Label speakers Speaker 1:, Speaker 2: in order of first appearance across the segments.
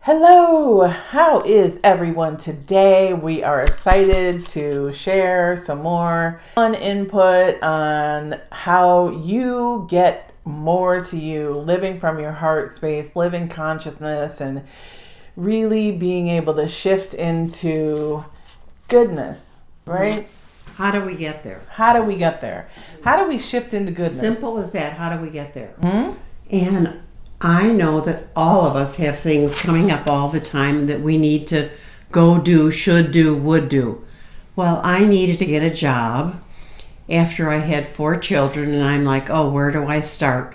Speaker 1: Hello, how is everyone today? We are excited to share some more fun input on how you get more to you, living from your heart space, living consciousness, and really being able to shift into goodness, right?
Speaker 2: How do we get there?
Speaker 1: How do we get there? How do we shift into goodness?
Speaker 2: Simple as that. How do we get there? And I know that all of us have things coming up all the time that we need to go do, should do, would do. Well, I needed to get a job after I had 4 children, and I'm like, oh, where do I start?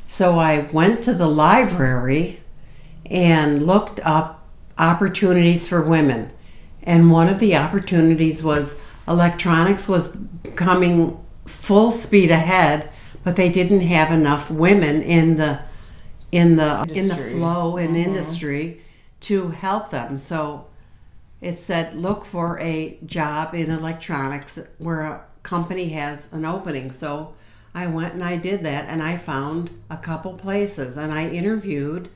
Speaker 2: So I went to the library and looked up opportunities for women. And one of the opportunities was electronics was coming full speed ahead, but they didn't have enough women in the flow and industry to help them. So it said look for a job in electronics where a company has an opening. So I went and I did that, and I found a couple places, and I interviewed,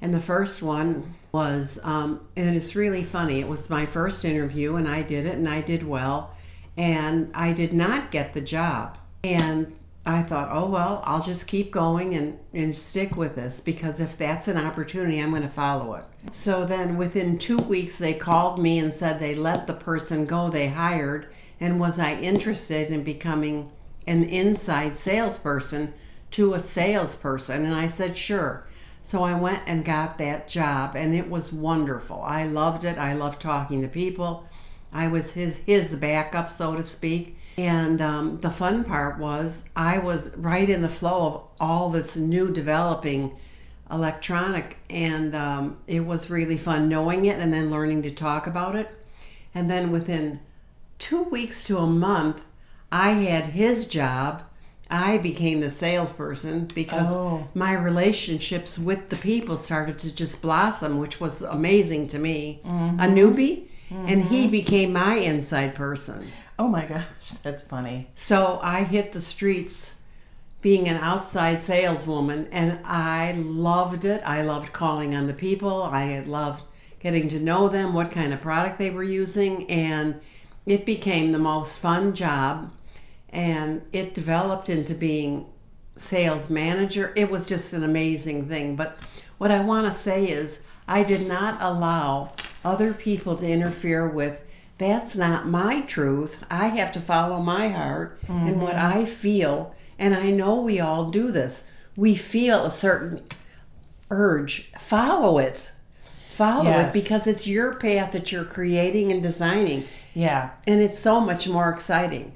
Speaker 2: and the first one was and it's really funny, it was my first interview, and I did it and I did well, and I did not get the job. And I thought, oh, well, I'll just keep going and stick with this, because if that's an opportunity, I'm going to follow it. So then within 2 weeks, they called me and said they let the person go they hired, and was I interested in becoming an inside salesperson to a salesperson? And I said, sure. So I went and got that job, and it was wonderful. I loved it. I loved talking to people. I was his backup, so to speak. And the fun part was I was right in the flow of all this new developing electronic, and it was really fun knowing it and then learning to talk about it. And then within 2 weeks to a month, I had his job. I became the salesperson because my relationships with the people started to just blossom, which was amazing to me. A newbie, and he became my inside person.
Speaker 1: Oh my gosh, that's funny.
Speaker 2: So I hit the streets being an outside saleswoman, and I loved it. I loved calling on the people. I loved getting to know them, what kind of product they were using, and it became the most fun job, and it developed into being sales manager. It was just an amazing thing. But what I want to say is I did not allow other people to interfere with, that's not my truth. I have to follow my heart and what I feel. And I know we all do this. We feel a certain urge. Follow it. Follow it, because it's your path that you're creating and designing.
Speaker 1: Yeah.
Speaker 2: And it's so much more exciting.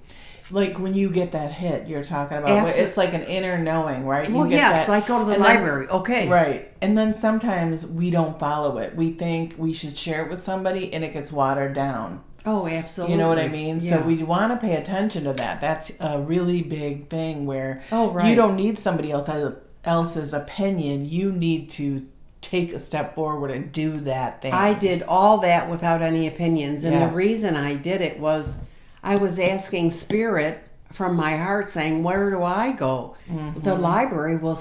Speaker 1: Like when you get that hit you're talking about, it's like an inner knowing, right?
Speaker 2: Well,
Speaker 1: it's
Speaker 2: like go to the library. Okay.
Speaker 1: Right. And then sometimes we don't follow it. We think we should share it with somebody and it gets watered down.
Speaker 2: Oh, absolutely.
Speaker 1: You know what I mean?
Speaker 2: Yeah.
Speaker 1: So we want to pay attention to that. That's a really big thing where
Speaker 2: right.
Speaker 1: You don't need somebody else's opinion. You need to take a step forward and do that thing.
Speaker 2: I did all that without any opinions. And the reason I did it was I was asking Spirit from my heart, saying, where do I go? The library will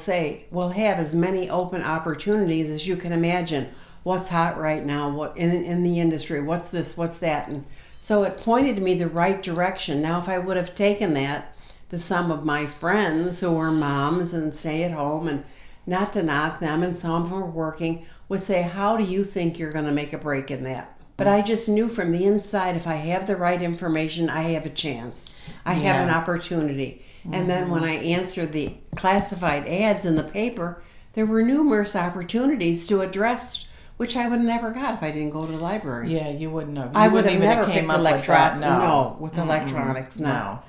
Speaker 2: have as many open opportunities as you can imagine. What's hot right now? What in the industry? What's this? What's that? And so it pointed me the right direction. Now, if I would have taken that to some of my friends who were moms and stay at home, and not to knock them, and some of them were working, would say, how do you think you're going to make a break in that? But I just knew from the inside, if I have the right information, I have a chance. I have an opportunity. And then when I answered the classified ads in the paper, there were numerous opportunities to address, which I would have never got if I didn't go to the library.
Speaker 1: Yeah, you wouldn't have.
Speaker 2: I would have never picked electronics.
Speaker 1: No,
Speaker 2: with electronics, no.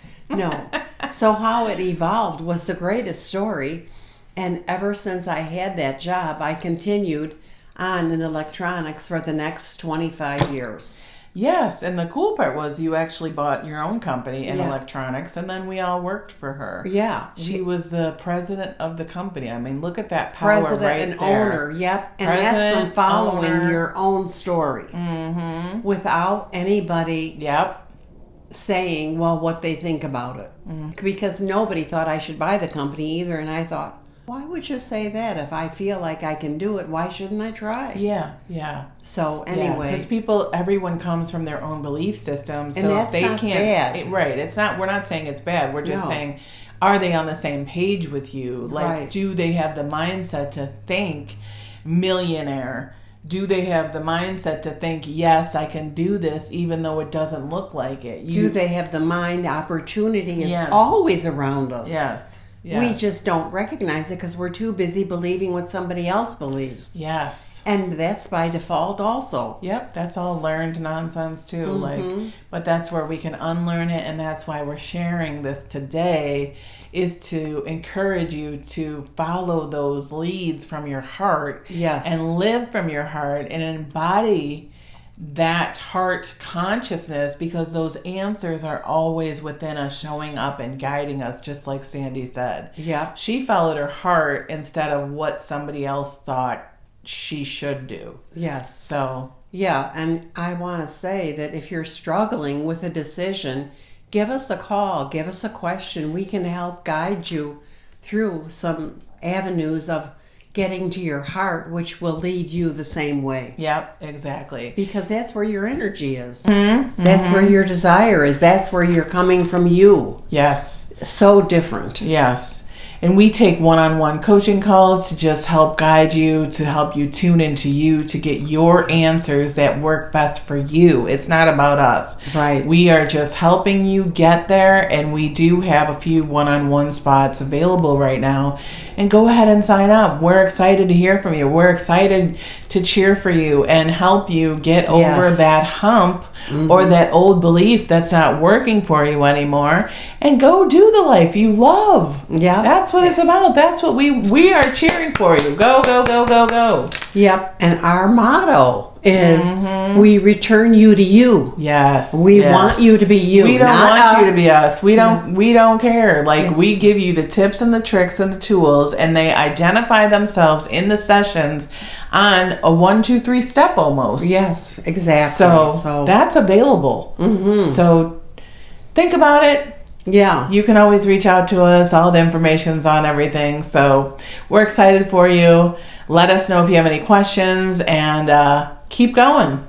Speaker 2: So how it evolved was the greatest story. And ever since I had that job, I continued on in electronics for the next 25 years.
Speaker 1: Yes, and the cool part was you actually bought your own company in electronics, and then we all worked for her.
Speaker 2: Yeah.
Speaker 1: She was the president of the company. I mean, look at that power
Speaker 2: president
Speaker 1: right
Speaker 2: and
Speaker 1: there.
Speaker 2: Owner, yep. And
Speaker 1: President,
Speaker 2: that's from following
Speaker 1: owner.
Speaker 2: your own story. Without anybody saying, well, what they think about it. Because nobody thought I should buy the company either, and I thought, Why would you say that? If I feel like I can do it, why shouldn't I try?
Speaker 1: Yeah.
Speaker 2: So anyway,
Speaker 1: because everyone comes from their own belief system, so
Speaker 2: And that's
Speaker 1: they
Speaker 2: not
Speaker 1: can't.
Speaker 2: bad.
Speaker 1: Right? It's not. We're not saying it's bad. We're just
Speaker 2: No.
Speaker 1: saying, are they on the same page with you? Like,
Speaker 2: Right.
Speaker 1: do they have the mindset to think millionaire? Do they have the mindset to think, yes, I can do this, even though it doesn't look like it?
Speaker 2: do they have the mind? Opportunity is
Speaker 1: Yes.
Speaker 2: always around us.
Speaker 1: Yes.
Speaker 2: We just don't recognize it because we're too busy believing what somebody else believes.
Speaker 1: Yes.
Speaker 2: And that's by default also.
Speaker 1: Yep, that's all learned nonsense too. But that's where we can unlearn it, and that's why we're sharing this today, is to encourage you to follow those leads from your heart.
Speaker 2: Yes.
Speaker 1: And live from your heart and embody that heart consciousness, because those answers are always within us, showing up and guiding us, just like Sandy said.
Speaker 2: Yeah.
Speaker 1: She followed her heart instead of what somebody else thought she should do.
Speaker 2: Yes.
Speaker 1: So,
Speaker 2: Yeah, and I want to say that if you're struggling with a decision, give us a call, give us a question. We can help guide you through some avenues of getting to your heart, which will lead you the same way.
Speaker 1: yep, exactly.
Speaker 2: Because that's where your energy is. That's where your desire is. That's where you're coming from you.
Speaker 1: Yes,
Speaker 2: So different.
Speaker 1: yes. And we take one-on-one coaching calls to just help guide you, to help you tune into you, to get your answers that work best for you. It's not about us.
Speaker 2: Right.
Speaker 1: We are just helping you get there, and we do have a few one-on-one spots available right now. And go ahead and sign up. We're excited to hear from you. We're excited to cheer for you and help you get over that hump or that old belief that's not working for you anymore, and go do the life you love.
Speaker 2: Yeah.
Speaker 1: That's what it's about. That's what we are cheering for you. Go, go, go, go, go.
Speaker 2: Yep. And our motto is we return you to you.
Speaker 1: Yes.
Speaker 2: We want you to be you.
Speaker 1: We don't
Speaker 2: not
Speaker 1: want you
Speaker 2: us.
Speaker 1: to be us. We don't care. Like, we give you the tips and the tricks and the tools, and they identify themselves in the sessions on a 1, 2, 3 step almost.
Speaker 2: Yes, exactly.
Speaker 1: So that's available. So think about it.
Speaker 2: yeah.
Speaker 1: You can always reach out to us. All the information's on everything. So we're excited for you. Let us know if you have any questions, and keep going.